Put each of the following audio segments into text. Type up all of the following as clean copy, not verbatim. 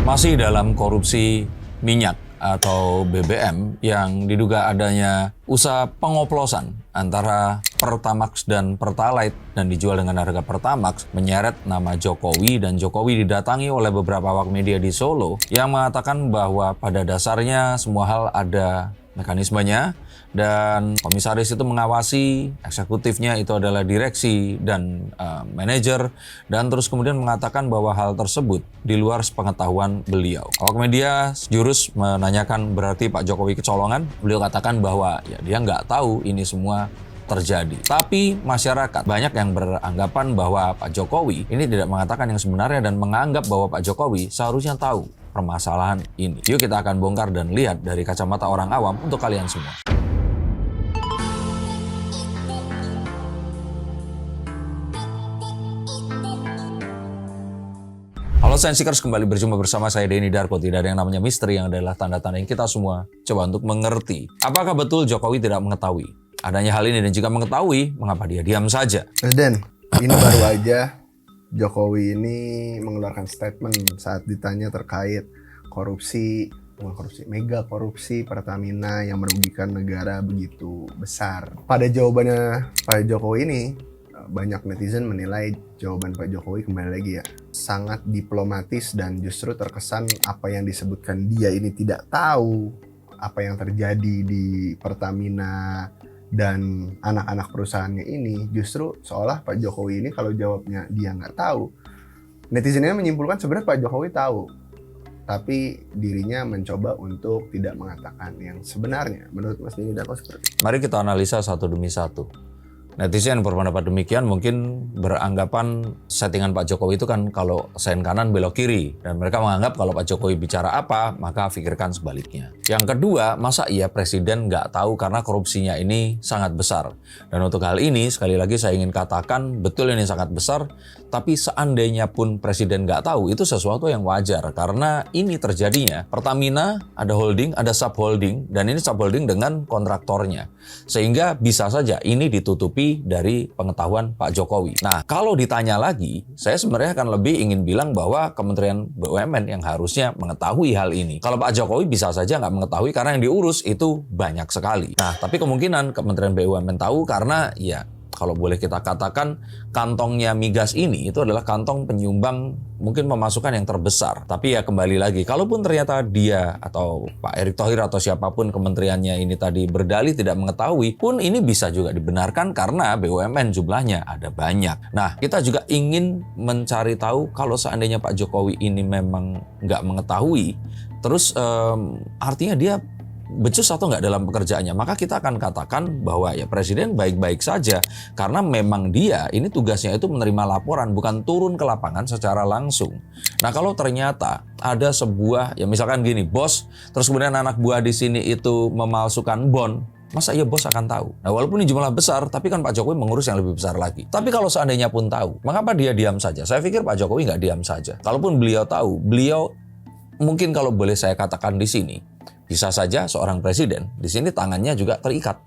Masih dalam korupsi minyak atau BBM yang diduga adanya usaha pengoplosan antara Pertamax dan Pertalite dan dijual dengan harga Pertamax menyeret nama Jokowi, dan Jokowi didatangi oleh beberapa awak media di Solo yang mengatakan bahwa pada dasarnya semua hal ada mekanismenya dan komisaris itu mengawasi, eksekutifnya itu adalah direksi dan manajer, dan terus kemudian mengatakan bahwa hal tersebut di luar sepengetahuan beliau. Awak media jurus menanyakan berarti Pak Jokowi kecolongan, beliau katakan bahwa ya dia nggak tahu ini semua terjadi. Tapi masyarakat banyak yang beranggapan bahwa Pak Jokowi ini tidak mengatakan yang sebenarnya dan menganggap bahwa Pak Jokowi seharusnya tahu permasalahan ini. Yuk kita akan bongkar dan lihat dari kacamata orang awam untuk kalian semua. Halo Sensikers, kembali berjumpa bersama saya Denny Darko. Tidak ada yang namanya misteri, yang adalah tanda-tanda yang kita semua coba untuk mengerti. Apakah betul Jokowi tidak mengetahui adanya hal ini, dan jika mengetahui, mengapa dia diam saja? Presiden, ini baru aja Jokowi ini mengeluarkan statement saat ditanya terkait mega korupsi Pertamina yang merugikan negara begitu besar. Pada jawabannya Pak Jokowi ini, banyak netizen menilai jawaban Pak Jokowi kembali lagi ya sangat diplomatis, dan justru terkesan apa yang disebutkan dia ini tidak tahu apa yang terjadi di Pertamina dan anak-anak perusahaannya ini. Justru seolah Pak Jokowi ini kalau jawabnya dia nggak tahu, netizennya menyimpulkan sebenarnya Pak Jokowi tahu, tapi dirinya mencoba untuk tidak mengatakan yang sebenarnya. Menurut Mas Denny Darko seperti itu. Mari kita analisa satu demi satu. Netizen berpendapat demikian mungkin beranggapan settingan Pak Jokowi itu kan kalau sen kanan belok kiri, dan mereka menganggap kalau Pak Jokowi bicara apa maka pikirkan sebaliknya. Yang kedua, masa iya presiden nggak tahu karena korupsinya ini sangat besar? Dan untuk hal ini sekali lagi saya ingin katakan betul ini sangat besar, tapi seandainya pun presiden nggak tahu itu sesuatu yang wajar, karena ini terjadinya Pertamina ada holding, ada subholding, dan ini subholding dengan kontraktornya, sehingga bisa saja ini ditutupi dari pengetahuan Pak Jokowi. Nah, kalau ditanya lagi, saya sebenarnya akan lebih ingin bilang bahwa Kementerian BUMN yang harusnya mengetahui hal ini. Kalau Pak Jokowi bisa saja nggak mengetahui karena yang diurus itu banyak sekali. Nah, tapi kemungkinan Kementerian BUMN tahu karena ya kalau boleh kita katakan kantongnya migas ini itu adalah kantong penyumbang mungkin pemasukan yang terbesar. Tapi ya kembali lagi, kalaupun ternyata dia atau Pak Erick Thohir atau siapapun kementeriannya ini tadi berdalih tidak mengetahui, pun ini bisa juga dibenarkan karena BUMN jumlahnya ada banyak. Nah, kita juga ingin mencari tahu kalau seandainya Pak Jokowi ini memang nggak mengetahui, terus artinya dia becus atau nggak dalam pekerjaannya, maka kita akan katakan bahwa ya presiden baik-baik saja karena memang dia ini tugasnya itu menerima laporan, bukan turun ke lapangan secara langsung. Nah, kalau ternyata ada sebuah ya misalkan gini, bos terus kemudian anak buah di sini itu memalsukan bon, masa iya bos akan tahu? Nah, walaupun ini jumlah besar, tapi kan Pak Jokowi mengurus yang lebih besar lagi. Tapi kalau seandainya pun tahu, mengapa dia diam saja? Saya pikir Pak Jokowi nggak diam saja. Kalaupun beliau tahu, beliau mungkin kalau boleh saya katakan di sini, bisa saja seorang presiden di sini tangannya juga terikat,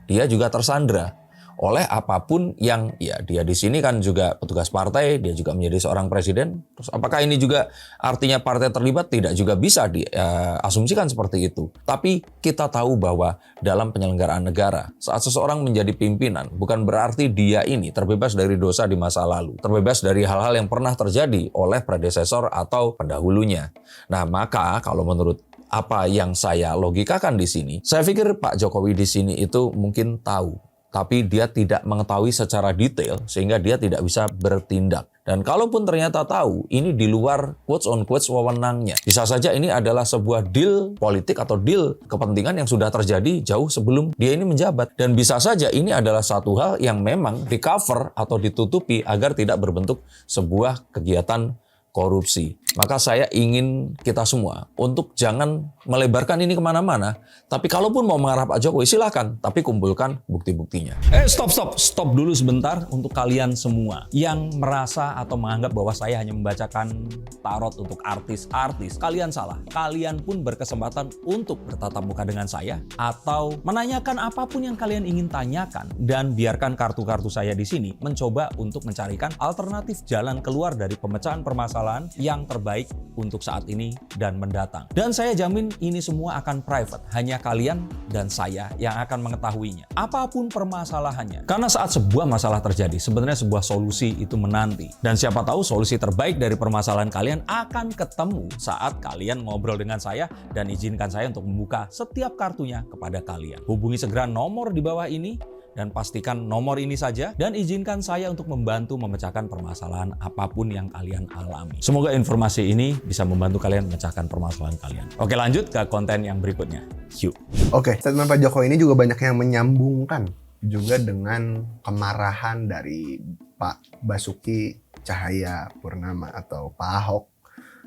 dia juga tersandra oleh apapun yang ya dia di sini kan juga petugas partai, dia juga menjadi seorang presiden. Terus apakah ini juga artinya partai terlibat? Tidak juga bisa diasumsikan seperti itu. Tapi kita tahu bahwa dalam penyelenggaraan negara, saat seseorang menjadi pimpinan, bukan berarti dia ini terbebas dari dosa di masa lalu, terbebas dari hal-hal yang pernah terjadi oleh predesesor atau pendahulunya. Nah, maka kalau menurut apa yang saya logikakan di sini, saya pikir Pak Jokowi di sini itu mungkin tahu, tapi dia tidak mengetahui secara detail sehingga dia tidak bisa bertindak. Dan kalaupun ternyata tahu, ini di luar quotes on quotes wewenangnya. Bisa saja ini adalah sebuah deal politik atau deal kepentingan yang sudah terjadi jauh sebelum dia ini menjabat. Dan bisa saja ini adalah satu hal yang memang di cover atau ditutupi agar tidak berbentuk sebuah kegiatan korupsi. Maka saya ingin kita semua untuk jangan melebarkan ini kemana-mana. Tapi kalaupun mau mengarah Pak Jokowi silahkan, tapi kumpulkan bukti-buktinya. Stop dulu sebentar untuk kalian semua yang merasa atau menganggap bahwa saya hanya membacakan tarot untuk artis-artis. Kalian salah. Kalian pun berkesempatan untuk bertatap muka dengan saya atau menanyakan apapun yang kalian ingin tanyakan, dan biarkan kartu-kartu saya di sini mencoba untuk mencarikan alternatif jalan keluar dari pemecahan permasalahan permasalahan yang terbaik untuk saat ini dan mendatang. Dan saya jamin ini semua akan private, hanya kalian dan saya yang akan mengetahuinya. Apapun permasalahannya. Karena saat sebuah masalah terjadi, sebenarnya sebuah solusi itu menanti. Dan siapa tahu solusi terbaik dari permasalahan kalian akan ketemu saat kalian ngobrol dengan saya dan izinkan saya untuk membuka setiap kartunya kepada kalian. Hubungi segera nomor di bawah ini dan pastikan nomor ini saja dan izinkan saya untuk membantu memecahkan permasalahan apapun yang kalian alami. Semoga informasi ini bisa membantu kalian memecahkan permasalahan kalian. Oke, lanjut ke konten yang berikutnya. Yuk. Oke, statement Pak Jokowi ini juga banyak yang menyambungkan juga dengan kemarahan dari Pak Basuki Cahayapurnama atau Pak Ahok,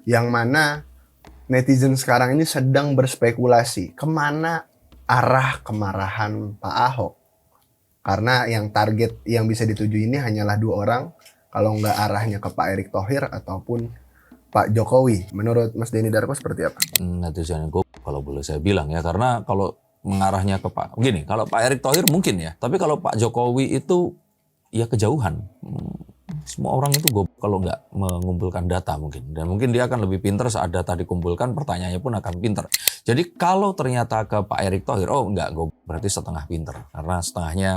yang mana netizen sekarang ini sedang berspekulasi kemana arah kemarahan Pak Ahok. Karena yang target yang bisa dituju ini hanyalah 2 orang, kalau nggak arahnya ke Pak Erick Thohir ataupun Pak Jokowi. Menurut Mas Denny Darko seperti apa? Netizen gue kalau boleh saya bilang ya, karena kalau mengarahnya ke Pak, begini, kalau Pak Erick Thohir mungkin ya, tapi kalau Pak Jokowi itu ya kejauhan. Semua orang itu gue kalau nggak mengumpulkan data mungkin, dan mungkin dia akan lebih pintar saat data dikumpulkan, pertanyaannya pun akan pintar. Jadi kalau ternyata ke Pak Erick Thohir, oh enggak, gue berarti setengah pintar, karena setengahnya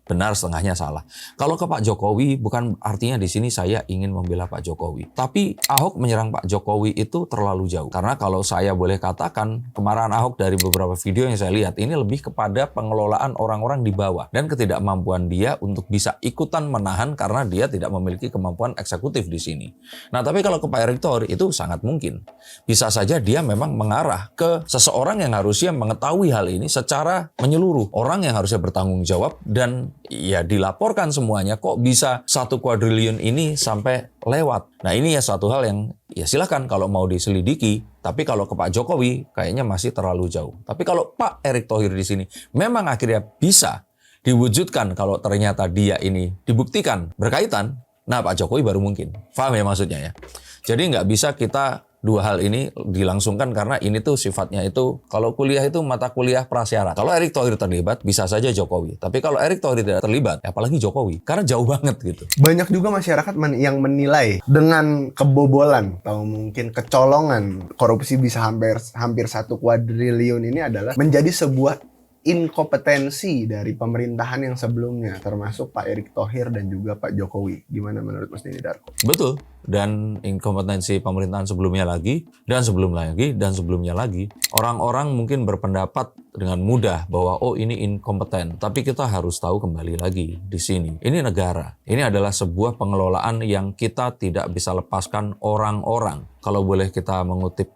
benar, setengahnya salah. Kalau ke Pak Jokowi, bukan artinya di sini saya ingin membela Pak Jokowi. Tapi Ahok menyerang Pak Jokowi itu terlalu jauh. Karena kalau saya boleh katakan, kemarahan Ahok dari beberapa video yang saya lihat, ini lebih kepada pengelolaan orang-orang di bawah. Dan ketidakmampuan dia untuk bisa ikutan menahan karena dia tidak memiliki kemampuan eksekutif di sini. Nah, tapi kalau ke Pak Erick Thohir itu sangat mungkin. Bisa saja dia memang mengarah ke seseorang yang harusnya mengetahui hal ini secara menyeluruh. Orang yang harusnya bertanggung jawab dan ya dilaporkan semuanya, kok bisa 1 kuadriliun ini sampai lewat. Nah, ini ya satu hal yang ya silakan kalau mau diselidiki, tapi kalau ke Pak Jokowi kayaknya masih terlalu jauh. Tapi kalau Pak Erick Thohir di sini memang akhirnya bisa diwujudkan, kalau ternyata dia ini dibuktikan berkaitan, nah Pak Jokowi baru mungkin. Paham ya maksudnya ya? Jadi nggak bisa kita 2 hal ini dilangsungkan, karena ini tuh sifatnya itu, kalau kuliah itu mata kuliah prasyarat. Kalau Erick Thohir terlibat, bisa saja Jokowi. Tapi kalau Erick Thohir tidak terlibat, apalagi Jokowi. Karena jauh banget gitu. Banyak juga masyarakat yang menilai dengan kebobolan atau mungkin kecolongan korupsi bisa hampir 1 kuadriliun ini adalah menjadi sebuah inkompetensi dari pemerintahan yang sebelumnya, termasuk Pak Erick Thohir dan juga Pak Jokowi. Gimana menurut Mas Denny Darko? Betul. Dan inkompetensi pemerintahan sebelumnya lagi, dan sebelum lagi, dan sebelumnya lagi. Orang-orang mungkin berpendapat dengan mudah bahwa oh ini inkompeten. Tapi kita harus tahu kembali lagi di sini. Ini negara. Ini adalah sebuah pengelolaan yang kita tidak bisa lepaskan orang-orang. Kalau boleh kita mengutip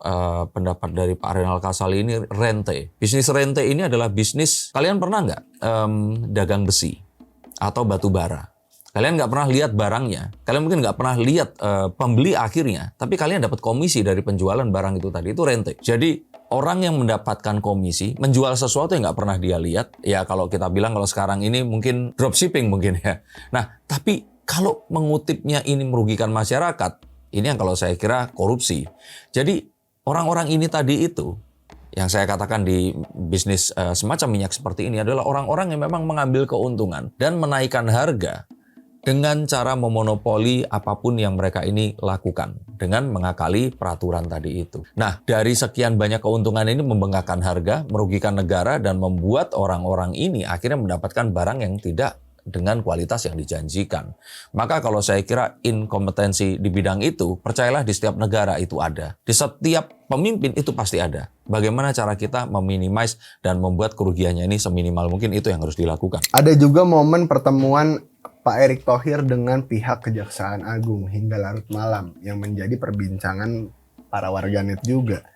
pendapat dari Pak Renal Kasali, ini rente. Bisnis rente ini adalah bisnis, kalian pernah nggak dagang besi atau batu bara? Kalian nggak pernah lihat barangnya, kalian mungkin nggak pernah lihat pembeli akhirnya, tapi kalian dapat komisi dari penjualan barang itu tadi, itu rente. Jadi orang yang mendapatkan komisi, menjual sesuatu yang nggak pernah dia lihat, ya kalau kita bilang kalau sekarang ini mungkin dropshipping mungkin ya. Nah, tapi kalau mengutipnya ini merugikan masyarakat, ini yang kalau saya kira korupsi. Jadi orang-orang ini tadi itu, yang saya katakan di bisnis semacam minyak seperti ini adalah orang-orang yang memang mengambil keuntungan dan menaikkan harga dengan cara memonopoli apapun yang mereka ini lakukan dengan mengakali peraturan tadi itu. Nah, dari sekian banyak keuntungan ini membengkakkan harga, merugikan negara, dan membuat orang-orang ini akhirnya mendapatkan barang yang tidak dengan kualitas yang dijanjikan. Maka kalau saya kira inkompetensi di bidang itu, percayalah di setiap negara itu ada. Di setiap pemimpin itu pasti ada. Bagaimana cara kita meminimais dan membuat kerugiannya ini seminimal mungkin, itu yang harus dilakukan. Ada juga momen pertemuan Pak Erick Thohir dengan pihak Kejaksaan Agung hingga larut malam yang menjadi perbincangan para warganet juga.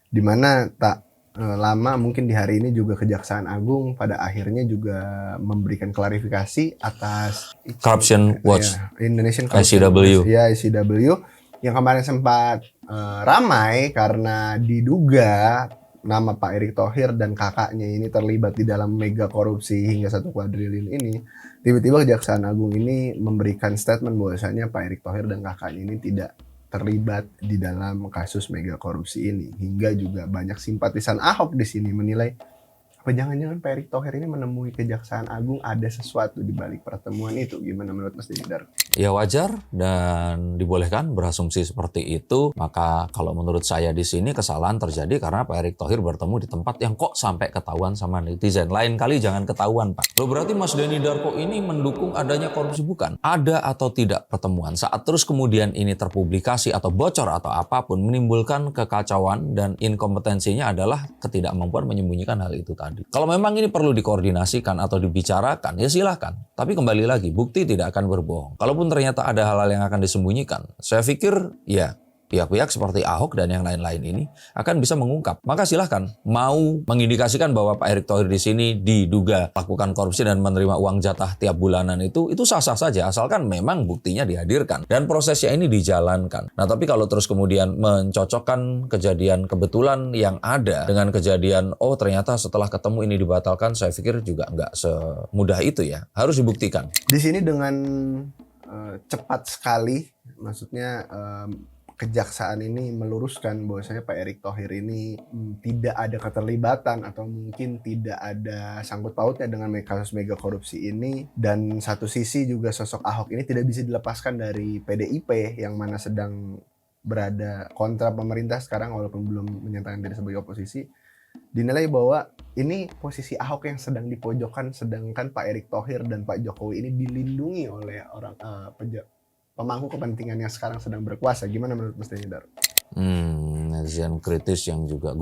Dimana tak lama mungkin di hari ini juga Kejaksaan Agung pada akhirnya juga memberikan klarifikasi atas Corruption Watch, Indonesian ICW. Ya, ICW yang kemarin sempat ramai karena diduga nama Pak Erick Thohir dan kakaknya ini terlibat di dalam mega korupsi hingga 1 kuadriliun ini. Tiba-tiba Kejaksaan Agung ini memberikan statement bahwasanya Pak Erick Thohir dan kakaknya ini tidak terlibat di dalam kasus mega korupsi ini. Hingga juga banyak simpatisan Ahok di sini menilai Apa jangan-jangan Pak Erick Thohir ini menemui Kejaksaan Agung ada sesuatu di balik pertemuan itu? Gimana menurut Mas Denny Darko? Ya wajar dan dibolehkan berasumsi seperti itu. Maka kalau menurut saya di sini kesalahan terjadi karena Pak Erick Thohir bertemu di tempat yang kok sampai ketahuan sama netizen. Lain kali jangan ketahuan, Pak. Loh, berarti Mas Denny Darko ini mendukung adanya korupsi? Bukan. Ada atau tidak pertemuan saat terus kemudian ini terpublikasi atau bocor atau apapun menimbulkan kekacauan dan inkompetensinya adalah ketidakmampuan menyembunyikan hal itu tadi. Kalau memang ini perlu dikoordinasikan atau dibicarakan, ya silahkan. Tapi kembali lagi, bukti tidak akan berbohong. Kalaupun ternyata ada hal-hal yang akan disembunyikan, saya pikir ya pihak-pihak seperti Ahok dan yang lain-lain ini akan bisa mengungkap. Maka silahkan mau mengindikasikan bahwa Pak Erick Thohir di sini diduga lakukan korupsi dan menerima uang jatah tiap bulanan itu sah-sah saja asalkan memang buktinya dihadirkan dan prosesnya ini dijalankan. Nah, tapi kalau terus kemudian mencocokkan kejadian kebetulan yang ada dengan kejadian ternyata setelah ketemu ini dibatalkan, saya pikir juga nggak semudah itu ya. Harus dibuktikan. Di sini dengan cepat sekali, maksudnya Kejaksaan ini meluruskan bahwasanya Pak Erick Thohir ini tidak ada keterlibatan atau mungkin tidak ada sangkut pautnya dengan kasus mega korupsi ini, dan satu sisi juga sosok Ahok ini tidak bisa dilepaskan dari PDIP yang mana sedang berada kontra pemerintah sekarang walaupun belum menyatakan diri sebagai oposisi. Dinilai bahwa ini posisi Ahok yang sedang dipojokkan, sedangkan Pak Erick Thohir dan Pak Jokowi ini dilindungi oleh orang pemangku kepentingan yang sekarang sedang berkuasa. Gimana menurut Mas Denny Darko? Netizen kritis yang juga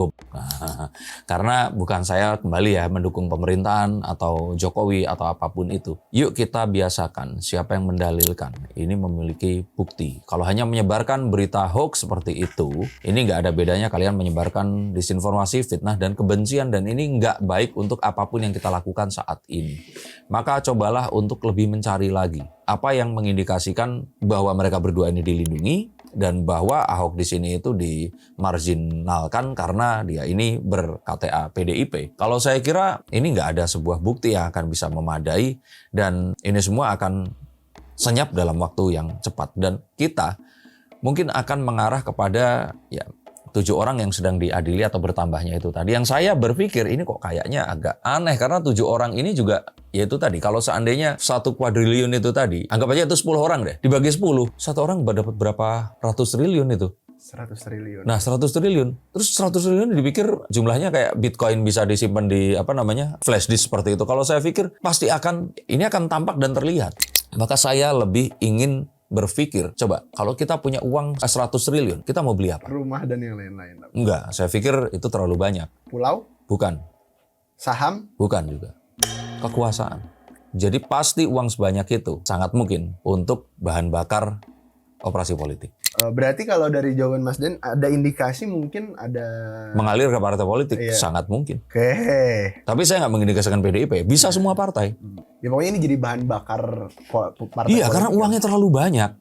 karena bukan saya kembali ya mendukung pemerintahan atau Jokowi atau apapun itu. Yuk kita biasakan siapa yang mendalilkan ini memiliki bukti. Kalau hanya menyebarkan berita hoax seperti itu, ini nggak ada bedanya kalian menyebarkan disinformasi, fitnah dan kebencian, dan ini nggak baik untuk apapun yang kita lakukan saat ini. Maka cobalah untuk lebih mencari lagi apa yang mengindikasikan bahwa mereka berdua ini dilindungi dan bahwa Ahok di sini itu dimarginalkan karena dia ini ber-KTA PDIP. Kalau saya kira ini nggak ada sebuah bukti yang akan bisa memadai dan ini semua akan senyap dalam waktu yang cepat dan kita mungkin akan mengarah kepada 7 orang yang sedang diadili atau bertambahnya itu tadi. Yang saya berpikir ini kok kayaknya agak aneh karena 7 orang ini juga yaitu tadi kalau seandainya 1 kuadriliun itu tadi, anggap aja itu 10 orang deh, dibagi 10, satu orang dapat berapa ratus triliun itu? 100 triliun. Nah 100 triliun, terus 100 triliun dipikir jumlahnya kayak Bitcoin bisa disimpan di flash disk seperti itu. Kalau saya pikir pasti ini akan tampak dan terlihat. Maka saya lebih ingin berpikir, coba kalau kita punya uang 100 triliun, kita mau beli apa? Rumah dan yang lain-lain. Enggak, saya pikir itu terlalu banyak. Pulau? Bukan. Saham? Bukan juga. Kekuasaan. Jadi pasti uang sebanyak itu sangat mungkin untuk bahan bakar operasi politik. Berarti kalau dari jawaban Mas Den ada indikasi mungkin ada mengalir ke partai politik, iya. Sangat mungkin. Oke. Tapi saya nggak mengindikasikan PDIP, bisa semua partai. Ya pokoknya ini jadi bahan bakar partai. Iya, karena uangnya terlalu banyak.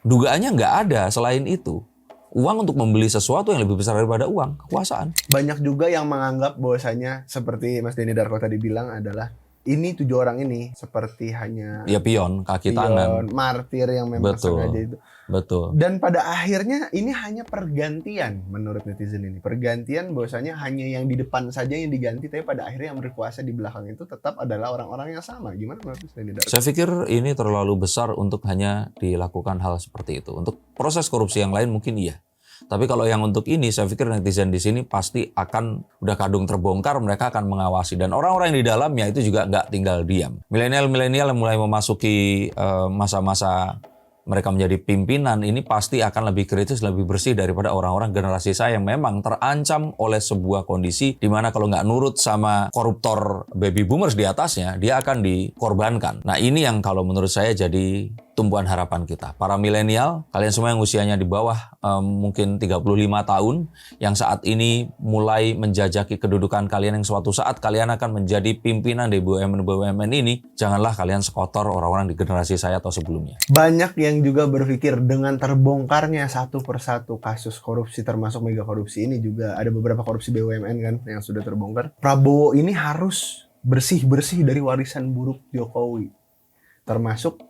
Dugaannya nggak ada selain itu. Uang untuk membeli sesuatu yang lebih besar daripada uang, kekuasaan. Banyak juga yang menganggap bahwasanya seperti Mas Denny Darko tadi bilang adalah ini 7 orang ini seperti hanya pion, kaki tangan, martir yang memang sengaja itu. Betul. Dan pada akhirnya ini hanya pergantian menurut netizen ini. Pergantian bahwasanya hanya yang di depan saja yang diganti, tapi pada akhirnya yang berkuasa di belakang itu tetap adalah orang-orang yang sama. Gimana menurut Mas Denny Darko? Saya pikir ini terlalu besar untuk hanya dilakukan hal seperti itu. Untuk proses korupsi yang lain mungkin iya. Tapi kalau yang untuk ini, saya pikir netizen di sini pasti akan udah kadung terbongkar, mereka akan mengawasi. Dan orang-orang yang di dalamnya itu juga nggak tinggal diam. Milenial-milenial yang mulai memasuki masa-masa mereka menjadi pimpinan, ini pasti akan lebih kritis, lebih bersih daripada orang-orang generasi saya yang memang terancam oleh sebuah kondisi di mana kalau nggak nurut sama koruptor baby boomers di atasnya, dia akan dikorbankan. Nah ini yang kalau menurut saya jadi tumpuan harapan kita. Para milenial, kalian semua yang usianya di bawah mungkin 35 tahun, yang saat ini mulai menjajaki kedudukan kalian yang suatu saat kalian akan menjadi pimpinan di BUMN ini, janganlah kalian sekotor orang-orang di generasi saya atau sebelumnya. Banyak yang juga berpikir dengan terbongkarnya satu persatu kasus korupsi termasuk mega korupsi ini, juga ada beberapa korupsi BUMN kan yang sudah terbongkar. Prabowo ini harus bersih-bersih dari warisan buruk Jokowi. Termasuk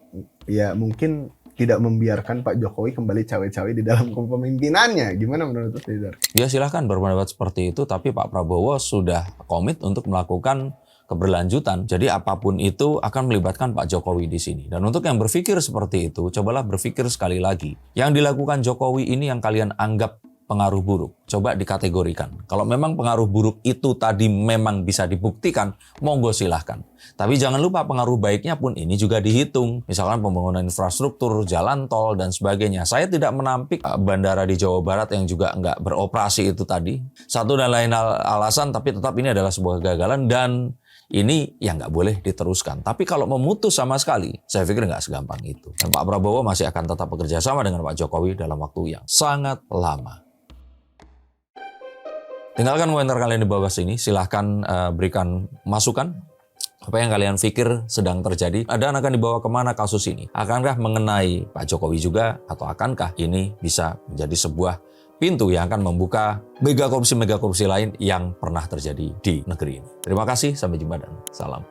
ya mungkin tidak membiarkan Pak Jokowi kembali cawe-cawe di dalam kepemimpinannya. Gimana menurut Mas Nizar? Ya silahkan berpendapat seperti itu, tapi Pak Prabowo sudah komit untuk melakukan keberlanjutan. Jadi apapun itu akan melibatkan Pak Jokowi di sini. Dan untuk yang berpikir seperti itu, cobalah berpikir sekali lagi. Yang dilakukan Jokowi ini yang kalian anggap pengaruh buruk. Coba dikategorikan. Kalau memang pengaruh buruk itu tadi memang bisa dibuktikan, monggo silahkan. Tapi jangan lupa pengaruh baiknya pun ini juga dihitung. Misalkan pembangunan infrastruktur, jalan tol, dan sebagainya. Saya tidak menampik bandara di Jawa Barat yang juga nggak beroperasi itu tadi. Satu dan lain alasan, tapi tetap ini adalah sebuah kegagalan dan ini yang nggak boleh diteruskan. Tapi kalau memutus sama sekali, saya pikir nggak segampang itu. Dan Pak Prabowo masih akan tetap bekerja sama dengan Pak Jokowi dalam waktu yang sangat lama. Tinggalkan komentar kalian di bawah sini. Silahkan berikan masukan. Apa yang kalian pikir sedang terjadi? Dan akan dibawa kemana kasus ini? Akankah mengenai Pak Jokowi juga? Atau akankah ini bisa menjadi sebuah pintu yang akan membuka mega korupsi lain yang pernah terjadi di negeri ini? Terima kasih. Sampai jumpa dan salam.